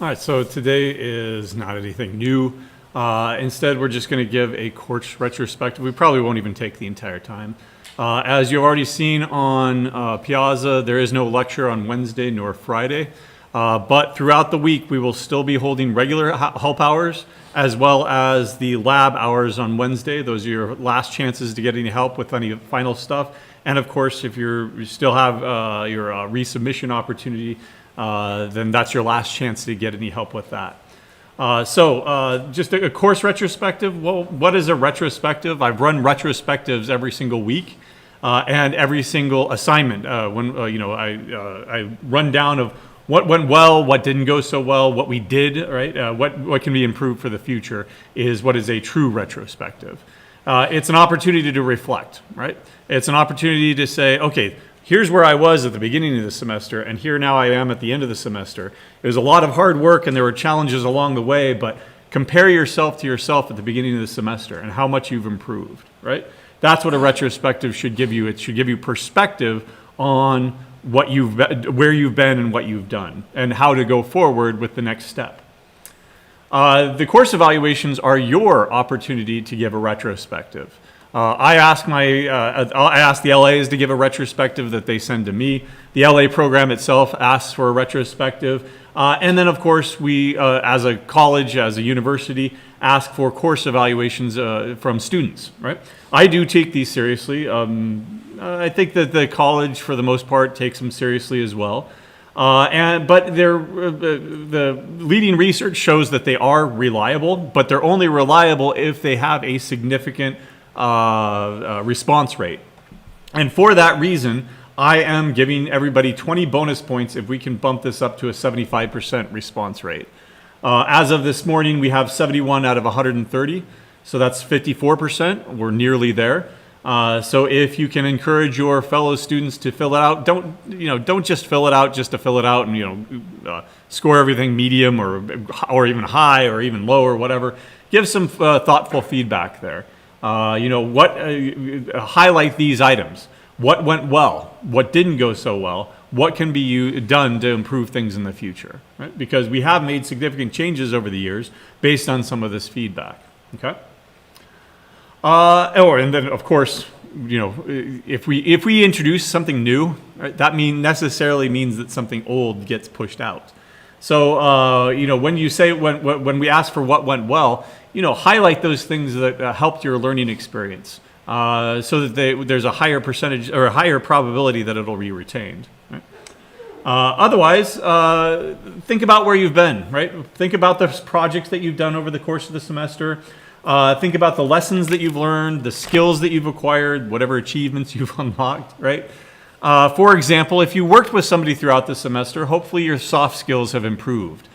All right, so today is not anything new. Instead, we're just going to give a course retrospective. We probably won't even take the entire time. As you've already seen on Piazza, there is no lecture on Wednesday nor Friday. But throughout the week, we will still be holding regular help hours as well as the lab hours on Wednesday. Those are your last chances to get any help with any final stuff. And of course, if you still have your resubmission opportunity, then that's your last chance to get any help with that. Just a course retrospective. Well, what is a retrospective? I've run retrospectives every single week and every single assignment. I run down of what went well, what didn't go so well, what we did, right? What can be improved for the future is what is a true retrospective. It's an opportunity to reflect, right? It's an opportunity to say, okay, here's where I was at the beginning of the semester, and here now I am at the end of the semester. It was a lot of hard work, and there were challenges along the way, but compare yourself to yourself at the beginning of the semester and how much you've improved, right? That's what a retrospective should give you. It should give you perspective on where you've been and what you've done, and how to go forward with the next step. The course evaluations are your opportunity to give a retrospective. I ask the LAs to give a retrospective that they send to me. The LA program itself asks for a retrospective. And then, of course, we, as a college, as a university, ask for course evaluations from students, right? I do take these seriously. I think that the college, for the most part, takes them seriously as well. But the leading research shows that they are reliable, but they're only reliable if they have a significant response rate. And for that reason, I am giving everybody 20 bonus points if we can bump this up to a 75% response rate. As of this morning, we have 71 out of 130, so that's 54%. We're nearly there. So if you can encourage your fellow students to fill it out, don't just fill it out just to fill it out and score everything medium or even high or even low or whatever. Give some thoughtful feedback there. Highlight these items. What went well? What didn't go so well? What can be done to improve things in the future? Right? Because we have made significant changes over the years based on some of this feedback. Okay. And then of course, if we introduce something new, right, that necessarily means that something old gets pushed out. So when you say when we ask for what went well, highlight those things that helped your learning experience, so that there's a higher percentage or a higher probability that it'll be retained. Right? Otherwise, think about where you've been. Right? Think about the projects that you've done over the course of the semester. Think about the lessons that you've learned, the skills that you've acquired, whatever achievements you've unlocked. Right? For example, if you worked with somebody throughout the semester, hopefully your soft skills have improved.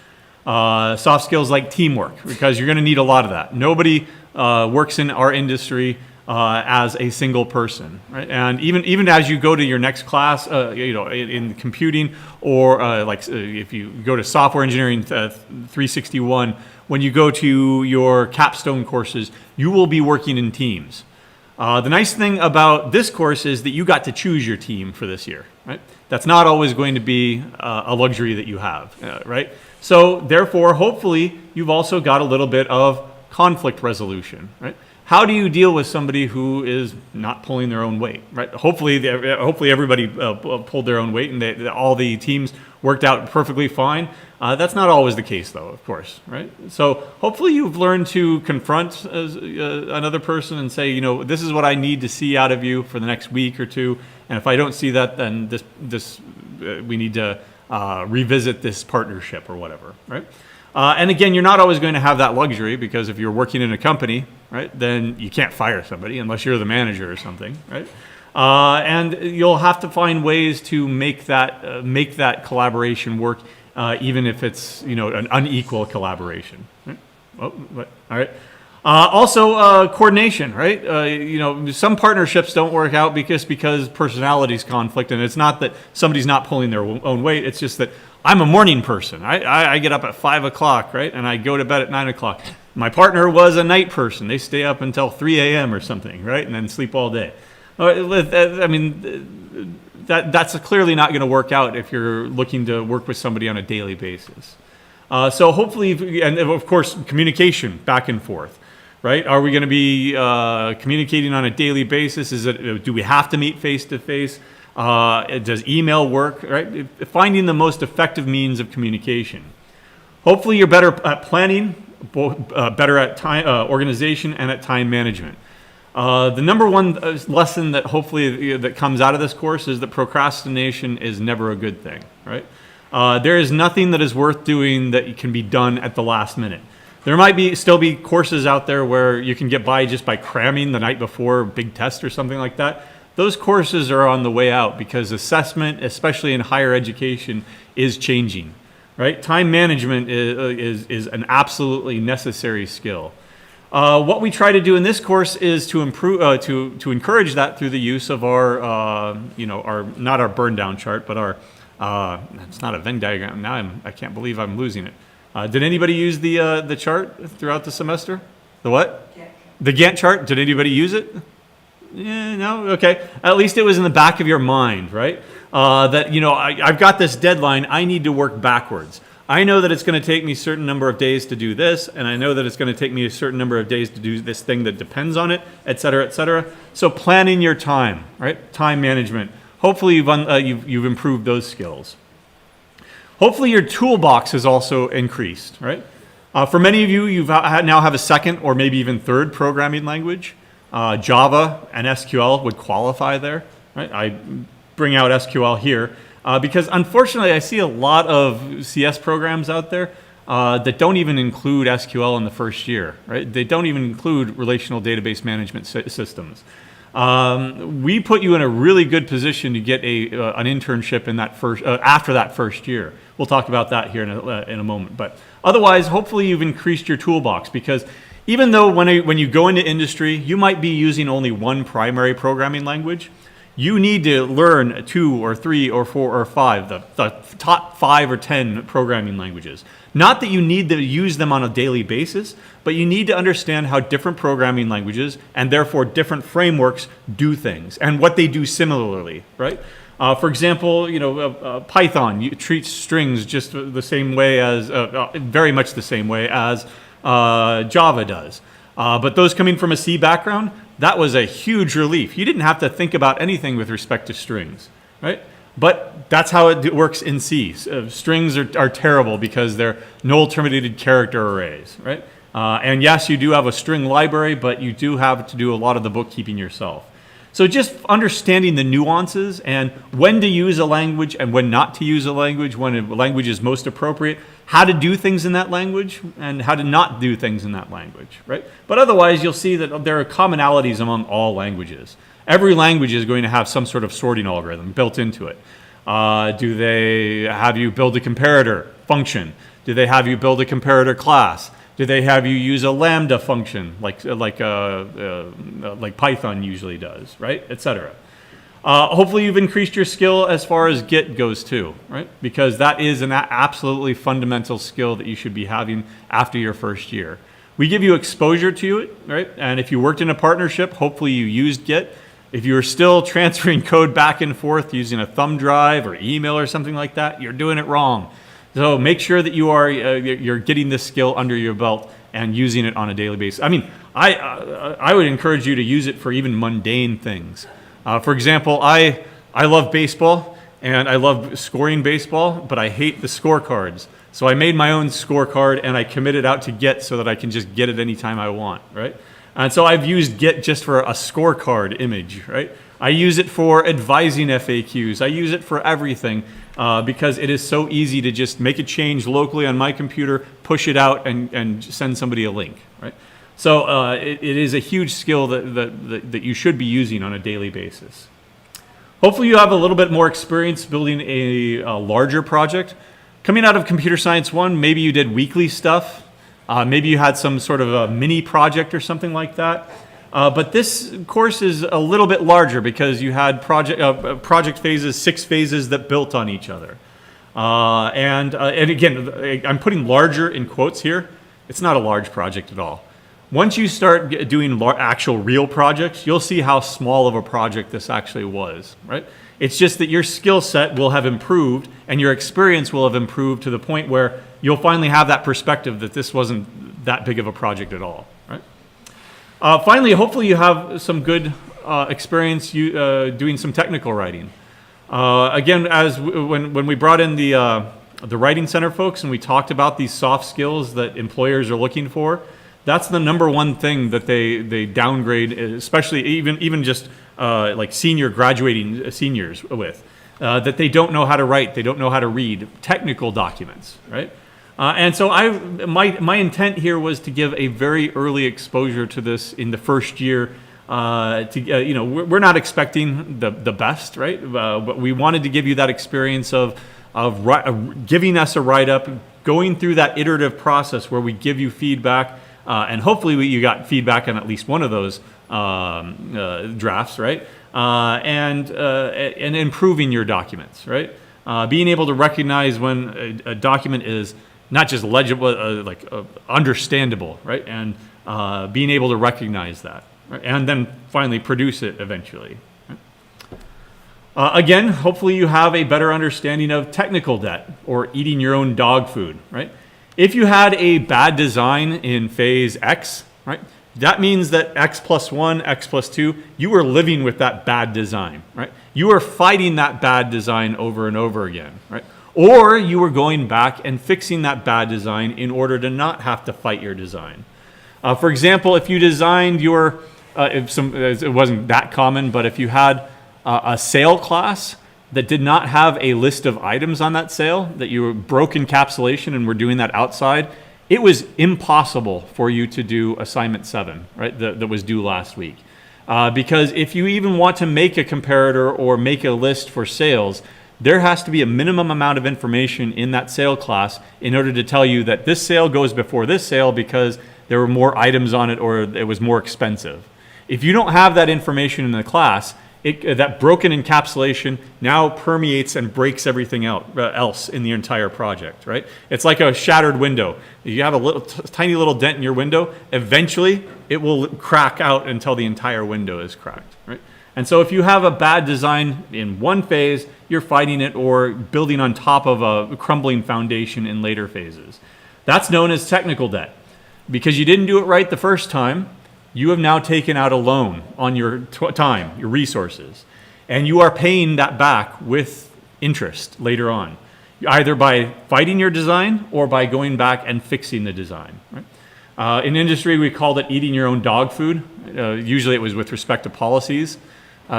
Soft skills like teamwork, because you're going to need a lot of that. Nobody works in our industry as a single person, right? And even as you go to your next class, in computing, or if you go to software engineering 361, when you go to your capstone courses, you will be working in teams. The nice thing about this course is that you got to choose your team for this year, right? That's not always going to be a luxury that you have, right? So therefore, hopefully, you've also got a little bit of conflict resolution, right? How do you deal with somebody who is not pulling their own weight, right? Hopefully everybody pulled their own weight and all the teams worked out perfectly fine. That's not always the case, though, of course, right? So hopefully you've learned to confront another person and say, this is what I need to see out of you for the next week or two, and if I don't see that, then we need to revisit this partnership or whatever, right? And again, you're not always going to have that luxury, because if you're working in a company, right, then you can't fire somebody unless you're the manager or something, right? And you'll have to find ways to make that collaboration work, even if it's an unequal collaboration. Right? All right. Also, coordination, right? Some partnerships don't work out because personalities conflict, and it's not that somebody's not pulling their own weight. It's just that I'm a morning person. I get up at 5 o'clock, right? And I go to bed at 9 o'clock. My partner was a night person. They stay up until 3 a.m. or something, right? And then sleep all day. I mean, that's clearly not going to work out if you're looking to work with somebody on a daily basis. So hopefully, and of course, communication back and forth, right? Are we going to be communicating on a daily basis? Do we have to meet face to face? Does email work, right? Finding the most effective means of communication. Hopefully you're better at planning, better at time organization and at time management. The number one lesson that hopefully that comes out of this course is that procrastination is never a good thing, right? There is nothing that is worth doing that can be done at the last minute. There might still be courses out there where you can get by just by cramming the night before a big test or something like that. Those courses are on the way out because assessment, especially in higher education, is changing, right? Time management is an absolutely necessary skill. What we try to do in this course is to improve, to encourage that through the use of our, not our burn down chart, but our, it's not a Venn diagram. Now I can't believe I'm losing it. Did anybody use the chart throughout the semester? The what? The Gantt chart. Did anybody use it? Yeah, no, okay. At least it was in the back of your mind, right? That, I've got this deadline. I need to work backwards. I know that it's going to take me a certain number of days to do this, and I know that it's going to take me a certain number of days to do this thing that depends on it, et cetera, et cetera. So planning your time, right? Time management. Hopefully you've improved those skills. Hopefully your toolbox has also increased, right? For many of you, now have a second or maybe even third programming language. Java and SQL would qualify there, right? I bring out SQL here because unfortunately I see a lot of CS programs out there that don't even include SQL in the first year, right? They don't even include relational database management systems. We put you in a really good position to get an internship in that after that first year. We'll talk about that here in a moment. But otherwise, hopefully you've increased your toolbox because even though when you go into industry, you might be using only one primary programming language, you need to learn 2 or 3 or 4 or 5, the top 5 or 10 programming languages. Not that you need to use them on a daily basis, but you need to understand how different programming languages and therefore different frameworks do things and what they do similarly, right? For example, Python treats strings just the same way as, very much the same way as Java does. But those coming from a C background, that was a huge relief. You didn't have to think about anything with respect to strings, right? But that's how it works in C. Strings are terrible because they're null terminated character arrays, right? And yes, you do have a string library, but you do have to do a lot of the bookkeeping yourself. So just understanding the nuances and when to use a language and when not to use a language, when a language is most appropriate, how to do things in that language and how to not do things in that language, right? But otherwise, you'll see that there are commonalities among all languages. Every language is going to have some sort of sorting algorithm built into it. Do they have you build a comparator function? Do they have you build a comparator class? Do they have you use a lambda function like Python usually does, right? Etc. Hopefully you've increased your skill as far as Git goes too, right? Because that is an absolutely fundamental skill that you should be having after your first year. We give you exposure to it, right? And if you worked in a partnership, hopefully you used Git. If you're still transferring code back and forth using a thumb drive or email or something like that, you're doing it wrong. So make sure that you're getting this skill under your belt and using it on a daily basis. I mean, I would encourage you to use it for even mundane things. For example, I love baseball and I love scoring baseball, but I hate the scorecards. So I made my own scorecard and I commit it out to Git so that I can just get it anytime I want, right? And so I've used Git just for a scorecard image, right? I use it for advising FAQs. I use it for everything because it is so easy to just make a change locally on my computer, push it out, and send somebody a link, right? So it is a huge skill that you should be using on a daily basis. Hopefully you have a little bit more experience building a larger project. Coming out of Computer Science 1, maybe you did weekly stuff. Maybe you had some sort of a mini project or something like that. But this course is a little bit larger because you had project phases, 6 phases that built on each other. And again, I'm putting larger in quotes here. It's not a large project at all. Once you start doing actual real projects, you'll see how small of a project this actually was, right? It's just that your skill set will have improved and your experience will have improved to the point where you'll finally have that perspective that this wasn't that big of a project at all, right? Finally, hopefully you have some good experience doing some technical writing. Again, when we brought in the Writing Center folks and we talked about these soft skills that employers are looking for, that's the number one thing that they downgrade, especially even just like graduating seniors with, that they don't know how to write, they don't know how to read technical documents, right? And so my intent here was to give a very early exposure to this in the first year. We're not expecting the best, right? But we wanted to give you that experience of giving us a write-up, going through that iterative process where we give you feedback, and hopefully you got feedback on at least one of those drafts, right? And improving your documents, right? Being able to recognize when a document is not just legible, understandable, right? And being able to recognize that, right? And then finally produce it eventually. Again, hopefully you have a better understanding of technical debt or eating your own dog food, right? If you had a bad design in phase X, right, that means that X plus 1, X plus 2, you were living with that bad design, right? You were fighting that bad design over and over again, right? Or you were going back and fixing that bad design in order to not have to fight your design. For example, if you designed your, it wasn't that common, but if you had a sale class that did not have a list of items on that sale, that you broke encapsulation and were doing that outside, it was impossible for you to do assignment 7, right, that was due last week. Because if you even want to make a comparator or make a list for sales, there has to be a minimum amount of information in that sale class in order to tell you that this sale goes before this sale because there were more items on it or it was more expensive. If you don't have that information in the class, that broken encapsulation now permeates and breaks everything else in the entire project, right? It's like a shattered window. You have a tiny little dent in your window. Eventually, it will crack out until the entire window is cracked, right? And so if you have a bad design in one phase, you're fighting it or building on top of a crumbling foundation in later phases. That's known as technical debt. Because you didn't do it right the first time, you have now taken out a loan on your time, your resources, and you are paying that back with interest later on, either by fighting your design or by going back and fixing the design. Right? In industry, we called it eating your own dog food. Usually it was with respect to policies.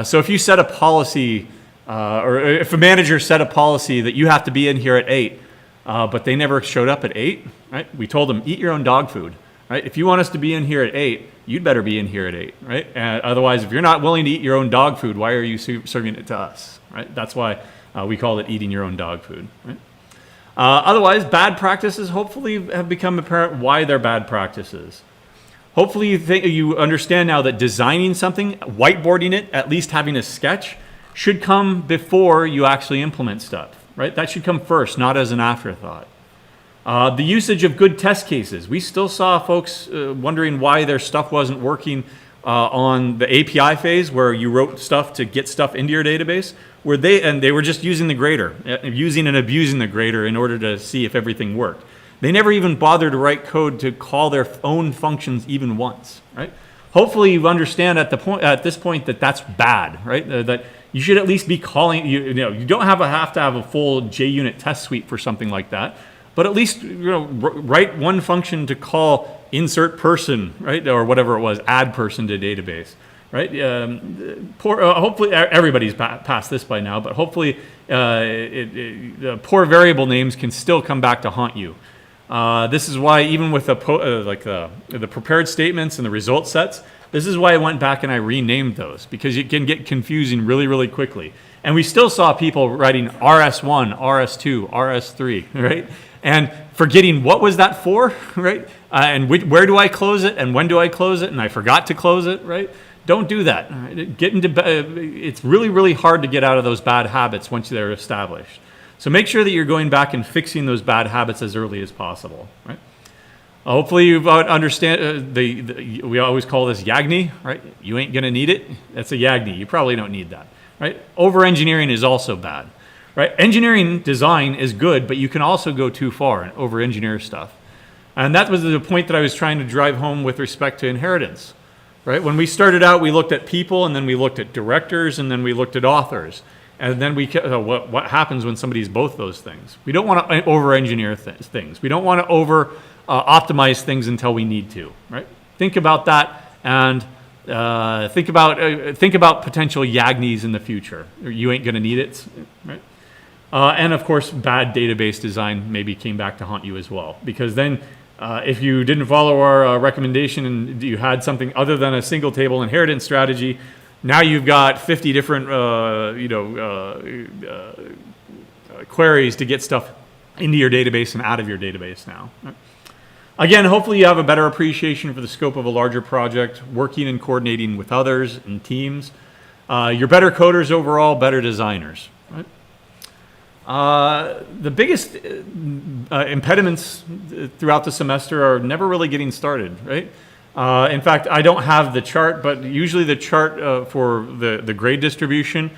So if you set a policy, or if a manager set a policy that you have to be in here at 8, but they never showed up at 8, right? We told them, eat your own dog food. Right? If you want us to be in here at 8, you'd better be in here at 8, right? Otherwise, if you're not willing to eat your own dog food, why are you serving it to us, right? That's why we call it eating your own dog food, right? Otherwise, bad practices hopefully have become apparent why they're bad practices. Hopefully you understand now that designing something, whiteboarding it, at least having a sketch, should come before you actually implement stuff, right? That should come first, not as an afterthought. The usage of good test cases. We still saw folks wondering why their stuff wasn't working on the API phase where you wrote stuff to get stuff into your database, and they were just using the grader, using and abusing the grader in order to see if everything worked. They never even bothered to write code to call their own functions even once, right? Hopefully you understand at this point that that's bad, right? That you should at least be calling, you don't have to have a full JUnit test suite for something like that. But at least write one function to call insert person, right, or whatever it was, add person to database, right? Hopefully everybody's past this by now, but hopefully poor variable names can still come back to haunt you. This is why even with the prepared statements and the result sets, this is why I went back and I renamed those, because it can get confusing really, really quickly. And we still saw people writing RS1, RS2, RS3, right? And forgetting what was that for, right? And where do I close it and when do I close it and I forgot to close it, right? Don't do that. Right? It's really, really hard to get out of those bad habits once they're established. So make sure that you're going back and fixing those bad habits as early as possible, right? Hopefully you understand, we always call this YAGNI, right? You ain't gonna need it. That's a YAGNI. You probably don't need that, right? Over-engineering is also bad, right? Engineering design is good, but you can also go too far and over-engineer stuff. And that was the point that I was trying to drive home with respect to inheritance, right? When we started out, we looked at people, and then we looked at directors, and then we looked at authors. And then what happens when somebody's both those things? We don't want to over-engineer things. We don't want to optimize things until we need to, right? Think about that, and think about potential YAGNIs in the future. You ain't going to need it, right? And of course, bad database design maybe came back to haunt you as well, because then if you didn't follow our recommendation and you had something other than a single table inheritance strategy, now you've got 50 different queries to get stuff into your database and out of your database now. Again, hopefully you have a better appreciation for the scope of a larger project, working and coordinating with others and teams. You're better coders overall, better designers. Right? The biggest impediments throughout the semester are never really getting started, right? In fact, I don't have the chart, but usually the chart for the grade distribution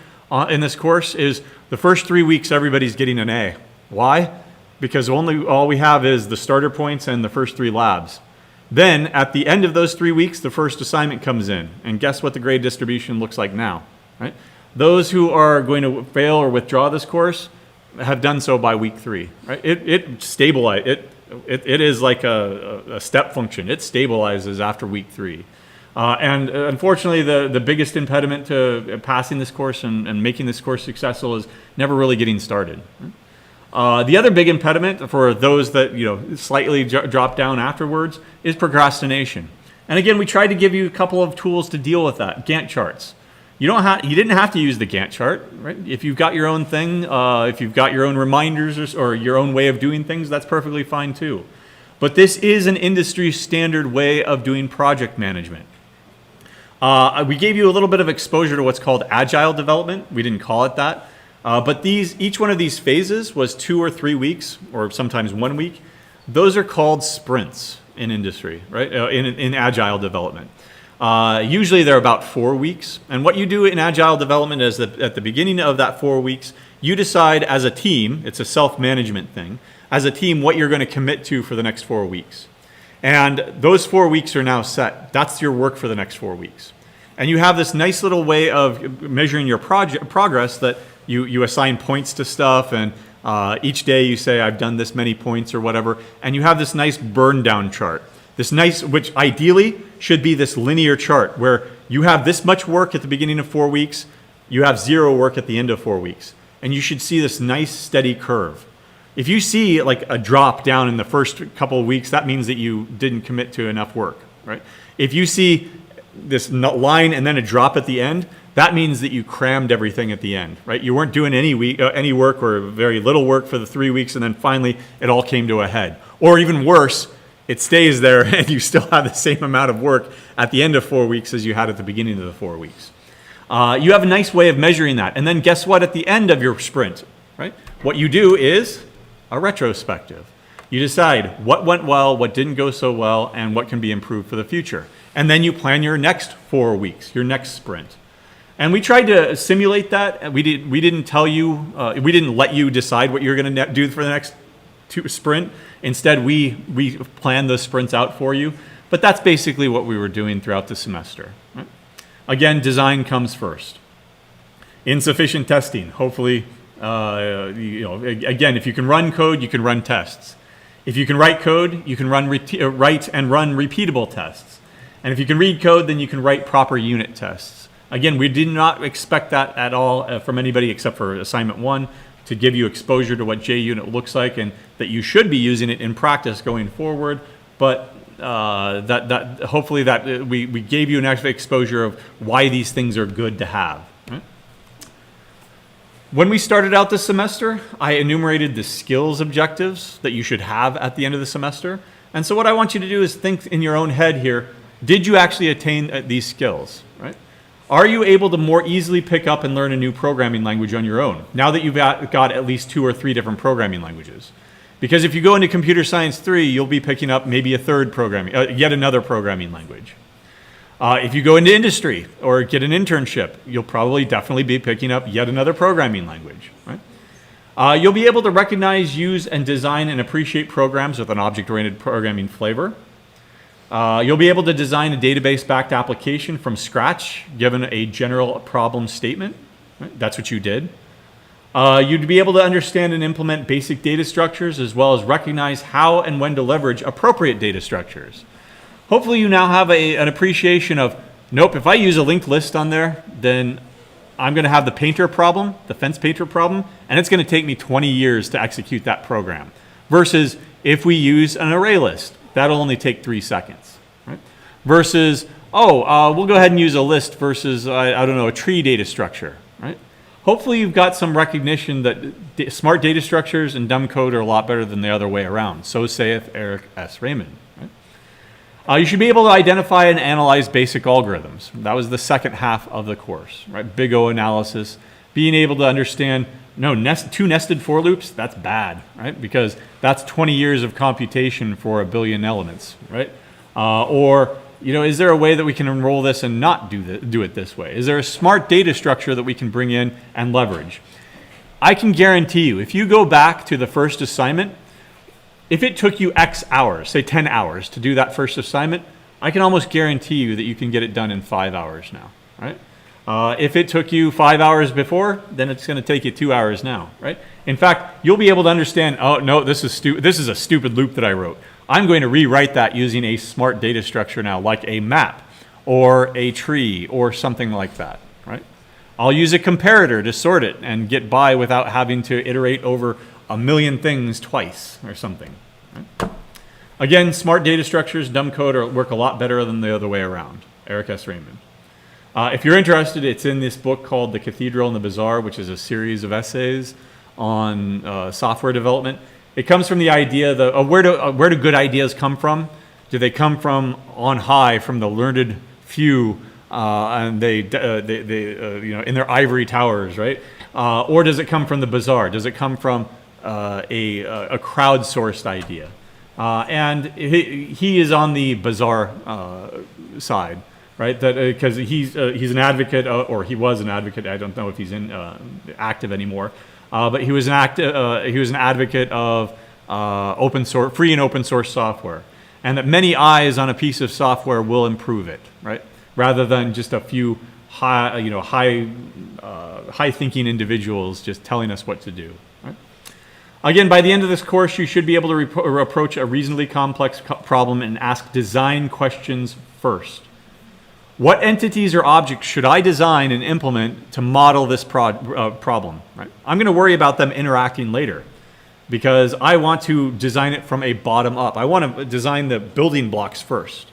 in this course is the first 3 weeks everybody's getting an A. Why? Because all we have is the starter points and the first 3 labs. Then at the end of those 3 weeks, the first assignment comes in, and guess what the grade distribution looks like now, right? Those who are going to fail or withdraw this course have done so by week 3, right? It stabilized. It is like a step function. It stabilizes after week 3. And unfortunately, the biggest impediment to passing this course and making this course successful is never really getting started. The other big impediment for those that slightly drop down afterwards is procrastination. And again, we tried to give you a couple of tools to deal with that. Gantt charts. You didn't have to use the Gantt chart, right? If you've got your own thing, if you've got your own reminders or your own way of doing things, that's perfectly fine too. But this is an industry standard way of doing project management. We gave you a little bit of exposure to what's called agile development. We didn't call it that. But each one of these phases was 2 or 3 weeks, or sometimes 1 week. Those are called sprints in industry, right? In agile development. Usually they're about 4 weeks. And what you do in agile development is that at the beginning of that 4 weeks, you decide as a team, it's a self-management thing, as a team what you're going to commit to for the next 4 weeks. And those 4 weeks are now set. That's your work for the next 4 weeks. And you have this nice little way of measuring your progress that you assign points to stuff, and each day you say, I've done this many points or whatever, and you have this nice burn down chart. Which ideally should be this linear chart where you have this much work at the beginning of 4 weeks, you have 0 work at the end of 4 weeks. And you should see this nice steady curve. If you see like a drop down in the first couple of weeks, that means that you didn't commit to enough work, right? If you see this line and then a drop at the end, that means that you crammed everything at the end, right? You weren't doing any work or very little work for the 3 weeks, and then finally it all came to a head. Or even worse, it stays there and you still have the same amount of work at the end of 4 weeks as you had at the beginning of the 4 weeks. You have a nice way of measuring that. And then guess what? At the end of your sprint, right? What you do is a retrospective. You decide what went well, what didn't go so well, and what can be improved for the future. And then you plan your next 4 weeks, your next sprint. And we tried to simulate that. We didn't tell you, we didn't let you decide what you're going to do for the next sprint. Instead, we planned those sprints out for you. But that's basically what we were doing throughout the semester. Right? Again, design comes first. Insufficient testing. Hopefully, again, if you can run code, you can run tests. If you can write code, you can write and run repeatable tests. And if you can read code, then you can write proper unit tests. Again, we did not expect that at all from anybody except for assignment 1 to give you exposure to what JUnit looks like and that you should be using it in practice going forward. But hopefully we gave you an extra exposure of why these things are good to have. Right? When we started out this semester, I enumerated the skills objectives that you should have at the end of the semester. And so what I want you to do is think in your own head here, did you actually attain these skills? Right? Are you able to more easily pick up and learn a new programming language on your own, now that you've got at least 2 or 3 different programming languages? Because if you go into computer science 3, you'll be picking up maybe a third programming, yet another programming language. If you go into industry or get an internship, you'll probably definitely be picking up yet another programming language, right? You'll be able to recognize, use, and design and appreciate programs with an object-oriented programming flavor. You'll be able to design a database-backed application from scratch, given a general problem statement. Right? That's what you did. You'd be able to understand and implement basic data structures, as well as recognize how and when to leverage appropriate data structures. Hopefully you now have an appreciation of, nope, if I use a linked list on there, then I'm going to have the painter problem, the fence painter problem, and it's going to take me 20 years to execute that program. Versus if we use an array list, that'll only take 3 seconds. Right? Versus, we'll go ahead and use a list versus, I don't know, a tree data structure. Right? Hopefully you've got some recognition that smart data structures and dumb code are a lot better than the other way around. So saith Eric S. Raymond. Right? You should be able to identify and analyze basic algorithms. That was the second half of the course. Right? Big O analysis. Being able to understand, two nested for loops, that's bad. Right? Because that's 20 years of computation for 1 billion elements. Right? Is there a way that we can enroll this and not do it this way? Is there a smart data structure that we can bring in and leverage? I can guarantee you, if you go back to the first assignment, if it took you X hours, say 10 hours to do that first assignment, I can almost guarantee you that you can get it done in 5 hours now, right? If it took you 5 hours before, then it's going to take you 2 hours now, right? In fact, you'll be able to understand, oh, no, this is a stupid loop that I wrote. I'm going to rewrite that using a smart data structure now, like a map or a tree or something like that, right? I'll use a comparator to sort it and get by without having to iterate over 1 million things twice or something. Right? Again, smart data structures, dumb code work a lot better than the other way around. Eric S. Raymond. If you're interested, it's in this book called The Cathedral and the Bazaar, which is a series of essays on software development. It comes from the idea of where do good ideas come from? Do they come from on high, from the learned few, and they in their ivory towers, right? Or does it come from the bazaar? Does it come from a crowdsourced idea? And he is on the bazaar side, right? That because he's an advocate, or he was an advocate. I don't know if he's active anymore. But he was an advocate of open source, free and open source software, and that many eyes on a piece of software will improve it, right? Rather than just a few high thinking individuals just telling us what to do. Right? Again, by the end of this course, you should be able to approach a reasonably complex problem and ask design questions first. What entities or objects should I design and implement to model this problem? Right? I'm going to worry about them interacting later because I want to design it from a bottom up. I want to design the building blocks first.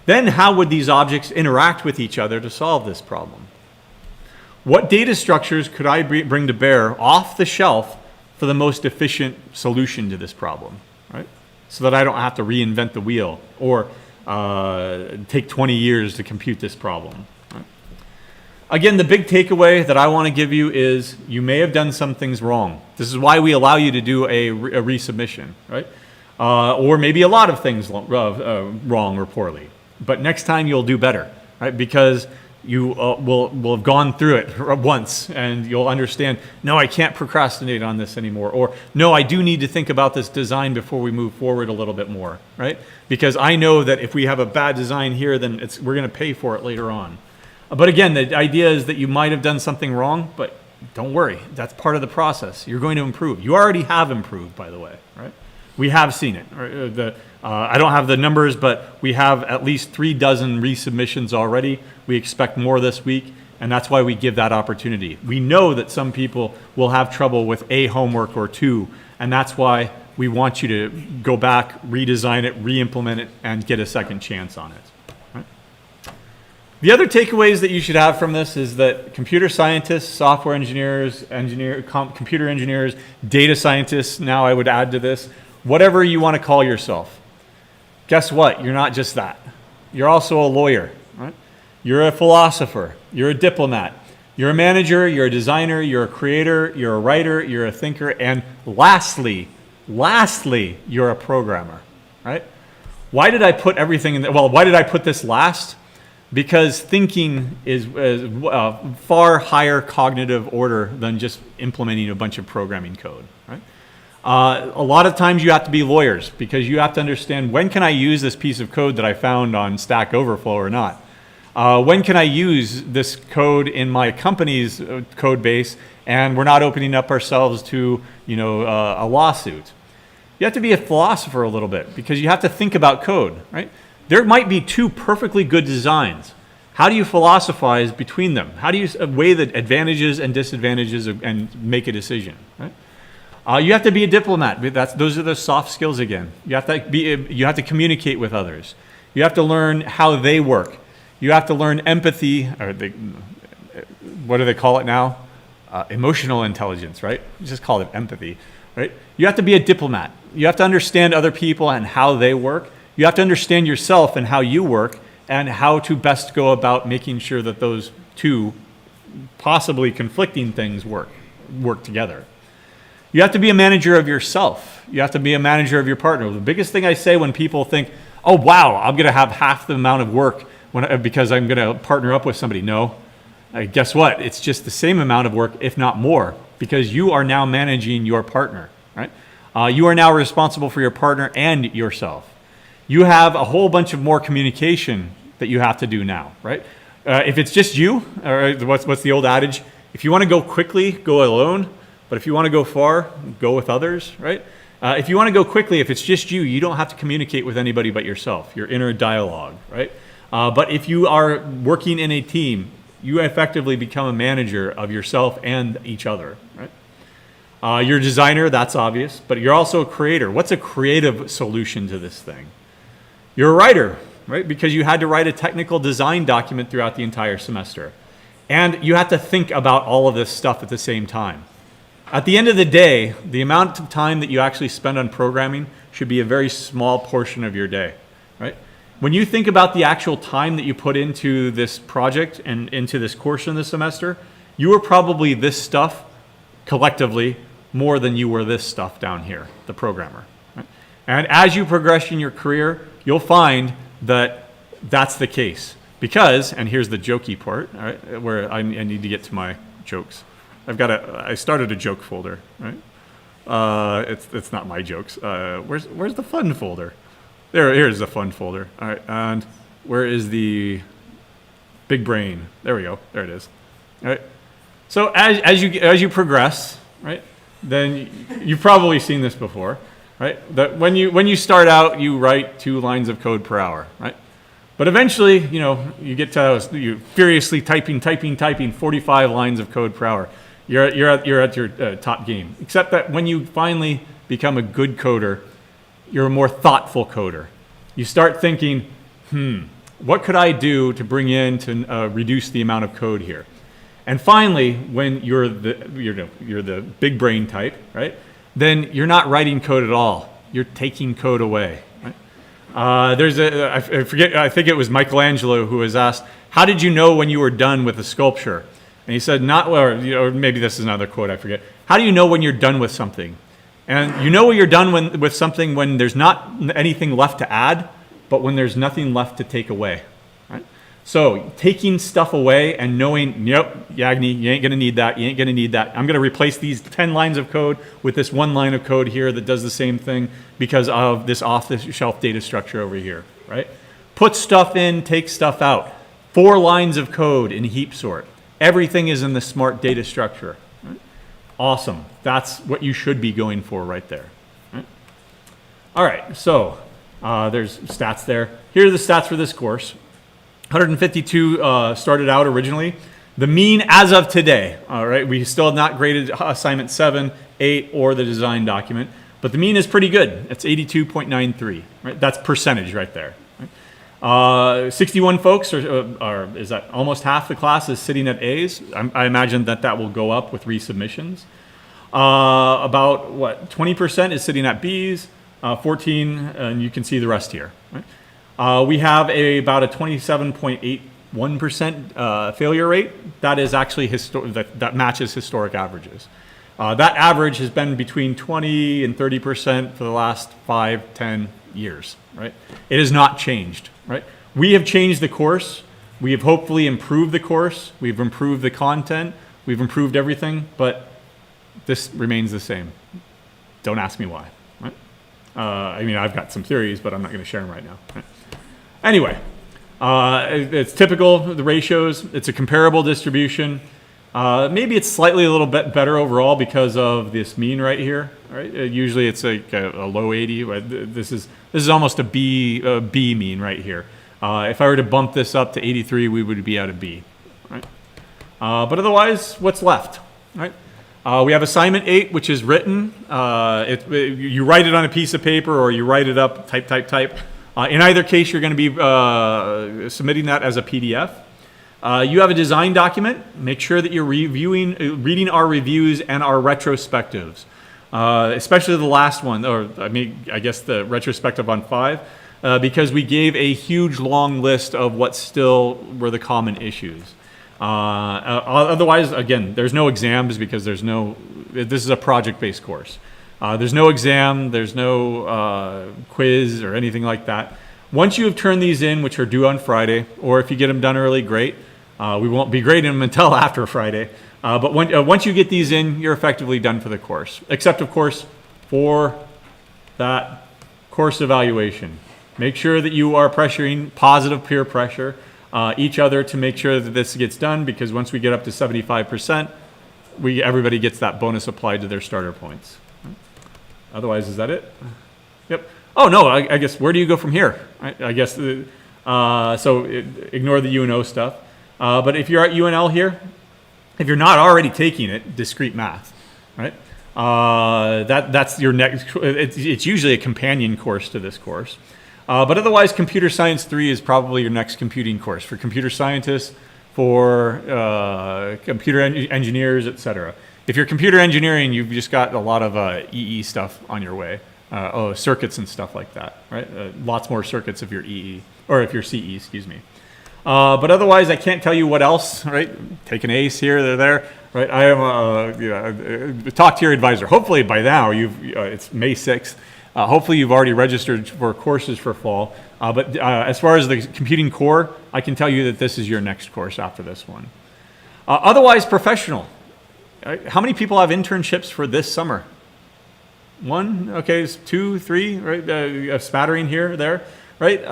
Then how would these objects interact with each other to solve this problem? What data structures could I bring to bear off the shelf for the most efficient solution to this problem? Right? So that I don't have to reinvent the wheel or take 20 years to compute this problem. Right? Again, the big takeaway that I want to give you is you may have done some things wrong. This is why we allow you to do a resubmission, right? Or maybe a lot of things wrong or poorly. But next time you'll do better, right? Because you will have gone through it once and you'll understand, no, I can't procrastinate on this anymore. Or, no, I do need to think about this design before we move forward a little bit more, right? Because I know that if we have a bad design here, then we're going to pay for it later on. But again, the idea is that you might have done something wrong, but don't worry. That's part of the process. You're going to improve. You already have improved, by the way, right? We have seen it. I don't have the numbers, but we have at least 3 dozen resubmissions already. We expect more this week, and that's why we give that opportunity. We know that some people will have trouble with a homework or 2, and that's why we want you to go back, redesign it, re-implement it, and get a second chance on it. Right? The other takeaways that you should have from this is that computer scientists, software engineers, computer engineers, data scientists, now I would add to this, whatever you want to call yourself, guess what? You're not just that. You're also a lawyer, right? You're a philosopher. You're a diplomat. You're a manager. You're a designer. You're a creator. You're a writer. You're a thinker. And lastly, Lastly, you're a programmer, right? Why did I put everything in well, why did I put this last? Because thinking is far higher cognitive order than just implementing a bunch of programming code, right? A lot of times you have to be lawyers because you have to understand, when can I use this piece of code that I found on Stack Overflow or not? When can I use this code in my company's code base and we're not opening up ourselves to, a lawsuit? You have to be a philosopher a little bit because you have to think about code, right? There might be two perfectly good designs. How do you philosophize between them? How do you weigh the advantages and disadvantages and make a decision, right? You have to be a diplomat. Those are the soft skills again. You have to communicate with others. You have to learn how they work. You have to learn empathy, or what do they call it now? Emotional intelligence, right? Just call it empathy, right? You have to be a diplomat. You have to understand other people and how they work. You have to understand yourself and how you work and how to best go about making sure that those two possibly conflicting things work together. You have to be a manager of yourself. You have to be a manager of your partner. The biggest thing I say when people think, oh, wow, I'm going to have half the amount of work because I'm going to partner up with somebody. No, guess what? It's just the same amount of work, if not more, because you are now managing your partner, right? You are now responsible for your partner and yourself. You have a whole bunch of more communication that you have to do now, right? If it's just you, or what's the old adage? If you want to go quickly, go alone. But if you want to go far, go with others, right? If you want to go quickly, if it's just you, you don't have to communicate with anybody but yourself, your inner dialogue, right? But if you are working in a team, you effectively become a manager of yourself and each other, right? You're a designer, that's obvious, but you're also a creator. What's a creative solution to this thing? You're a writer, right? Because you had to write a technical design document throughout the entire semester. And you have to think about all of this stuff at the same time. At the end of the day, the amount of time that you actually spend on programming should be a very small portion of your day, right? When you think about the actual time that you put into this project and into this course in the semester, you were probably this stuff collectively more than you were this stuff down here, the programmer, right? And as you progress in your career, you'll find that that's the case. Because, and here's the jokey part, all right, where I need to get to my jokes. I started a joke folder, right? It's not my jokes. Where's the fun folder? Here's the fun folder. All right, and where is the big brain? There we go. There it is. All right. So as you progress, right? Then you've probably seen this before, right? That when you start out, you write 2 lines of code per hour, right? But eventually, you get to you furiously typing 45 lines of code per hour. You're at your top game. Except that when you finally become a good coder, you're a more thoughtful coder. You start thinking, what could I do to bring in to reduce the amount of code here? And finally, when you're the big brain type, right? Then you're not writing code at all. You're taking code away. Right? I think it was Michelangelo who was asked, how did you know when you were done with a sculpture? And he said, or maybe this is another quote, I forget. How do you know when you're done with something? And you know when you're done with something when there's not anything left to add, but when there's nothing left to take away. Right? So taking stuff away and knowing, yep, Yagni, you ain't going to need that. You ain't going to need that. I'm going to replace these 10 lines of code with this 1 line of code here that does the same thing because of this off-the-shelf data structure over here. Right? Put stuff in, take stuff out. 4 lines of code in heap sort. Everything is in the smart data structure. Right? Awesome. That's what you should be going for right there. Right? All right, so there's stats there. Here are the stats for this course. 152 started out originally. The mean as of today, all right, we still have not graded assignment 7, 8, or the design document, but the mean is pretty good. It's 82.93, right? That's percentage right there. 61 folks is that almost half the class is sitting at A's. I imagine that will go up with resubmissions. About 20% is sitting at B's, 14, and you can see the rest here. Right? We have about a 27.81% failure rate. That is actually that matches historic averages. That average has been between 20 and 30% for the last 5, 10 years, right? It has not changed, right? We have changed the course. We have hopefully improved the course. We've improved the content. We've improved everything, but this remains the same. Don't ask me why, right? I mean, I've got some theories, but I'm not going to share them right now. Right? Anyway, it's typical, the ratios. It's a comparable distribution. Maybe it's slightly a little bit better overall because of this mean right here. Right? Usually it's like a low 80. This is almost a B mean right here. If I were to bump this up to 83, we would be at a B. Right? But otherwise, what's left? Right? We have assignment 8, which is written. You write it on a piece of paper or you write it up, type. In either case, you're going to be submitting that as a PDF. You have a design document. Make sure that you're reading our reviews and our retrospectives, especially the last one, or I guess the retrospective on 5, because we gave a huge long list of what still were the common issues. Otherwise, again, there's no exams because this is a project-based course. There's no exam, there's no quiz or anything like that. Once you have turned these in, which are due on Friday, or if you get them done early, great. We won't be grading them until after Friday. But once you get these in, you're effectively done for the course. Except, of course, for that course evaluation. Make sure that you are pressuring positive peer pressure each other to make sure that this gets done, because once we get up to 75%, everybody gets that bonus applied to their starter points. Otherwise, is that it? Yep. Oh, no, I guess, where do you go from here? I guess, so ignore the UNO stuff. But if you're at UNL here, if you're not already taking it, discrete math, right? That's your next, it's usually a companion course to this course. But otherwise, Computer Science 3 is probably your next computing course for computer scientists, for computer engineers, etc. If you're computer engineering, you've just got a lot of EE stuff on your way. Circuits and stuff like that, right? Lots more circuits if you're EE, or if you're CE, excuse me. But otherwise, I can't tell you what else, right? Take an ACE here, they're there, right? I am, talk to your advisor. Hopefully by now, it's May 6th. Hopefully you've already registered for courses for fall. But as far as the computing core, I can tell you that this is your next course after this one. Otherwise, professional. How many people have internships for this summer? 1, okay, 2, 3, right? A spattering here, there, right?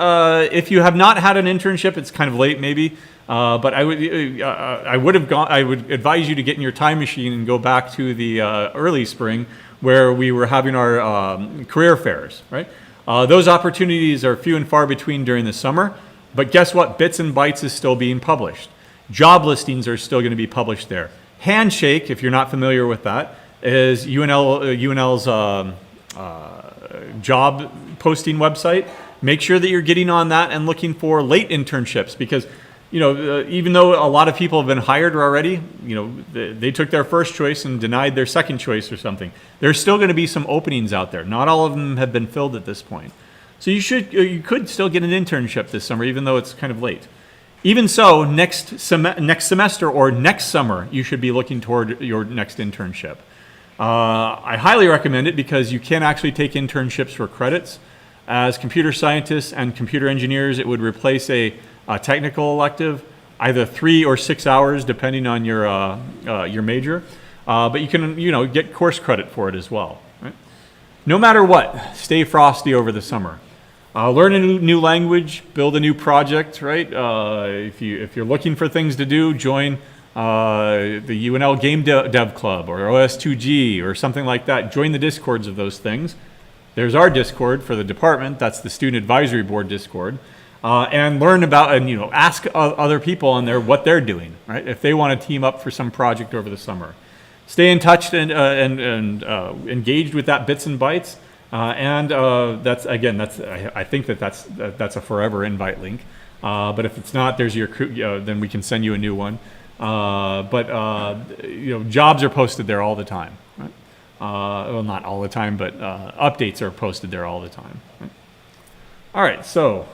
If you have not had an internship, it's kind of late maybe, but I would advise you to get in your time machine and go back to the early spring where we were having our career fairs, right? Those opportunities are few and far between during the summer, but guess what? Bits and Bytes is still being published. Job listings are still going to be published there. Handshake, if you're not familiar with that, is UNL's job posting website. Make sure that you're getting on that and looking for late internships, because even though a lot of people have been hired already, they took their first choice and denied their second choice or something. There's still going to be some openings out there. Not all of them have been filled at this point. So you could still get an internship this summer, even though it's kind of late. Even so, next semester or next summer, you should be looking toward your next internship. I highly recommend it because you can actually take internships for credits. As computer scientists and computer engineers, it would replace a technical elective, either 3 or 6 hours, depending on your major. But you can, get course credit for it as well. Right? No matter what, stay frosty over the summer. Learn a new language, build a new project, right? If you're looking for things to do, join the UNL Game Dev Club or OS2G or something like that. Join the Discords of those things. There's our Discord for the department. That's the Student Advisory Board Discord. And learn about, and ask other people on there what they're doing, right? If they want to team up for some project over the summer. Stay in touch and engaged with that Bits and Bytes. I think that's a forever invite link. But if it's not, there's then we can send you a new one. Jobs are posted there all the time. Right? Well, not all the time, but updates are posted there all the time. Right? All right, so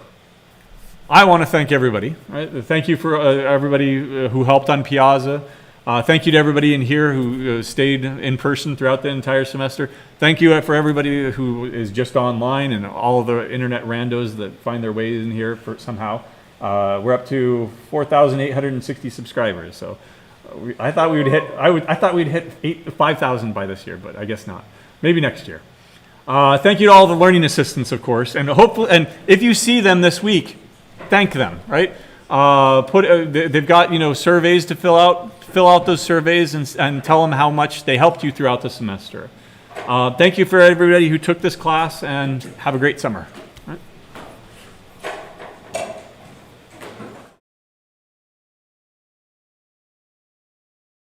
I want to thank everybody. Right? Thank you for everybody who helped on Piazza. Thank you to everybody in here who stayed in person throughout the entire semester. Thank you for everybody who is just online and all of the internet randos that find their way in here somehow. We're up to 4,860 subscribers. So I thought we would hit. I thought we'd hit 5,000 by this year, but I guess not. Maybe next year. Thank you to all the learning assistants, of course, and hopefully, and if you see them this week, thank them. Right? They've got surveys to fill out. Fill out those surveys and tell them how much they helped you throughout the semester. Thank you for everybody who took this class, and have a great summer.